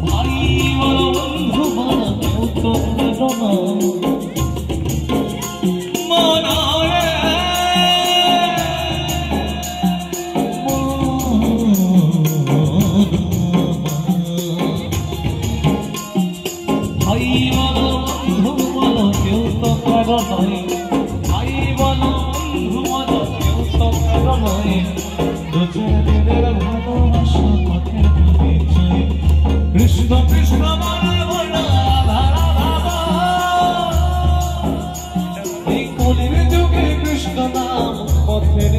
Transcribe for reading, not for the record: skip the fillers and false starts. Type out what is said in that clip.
ভাই বলো বন্ধু বলো কেউ তো বুঝো না মনারে ভাই বলো বন্ধু বলো কেউ তো কারো নয় ভাই বলো বন্ধু বলো কেউ তো কারো নয় দুজনের ভালোবাসা পথের পরিচয় কৃষ্ণ কৃষ্ণ বলে বলো ধারা ধারা এই কলির যুগে কৃষ্ণ নাম পথের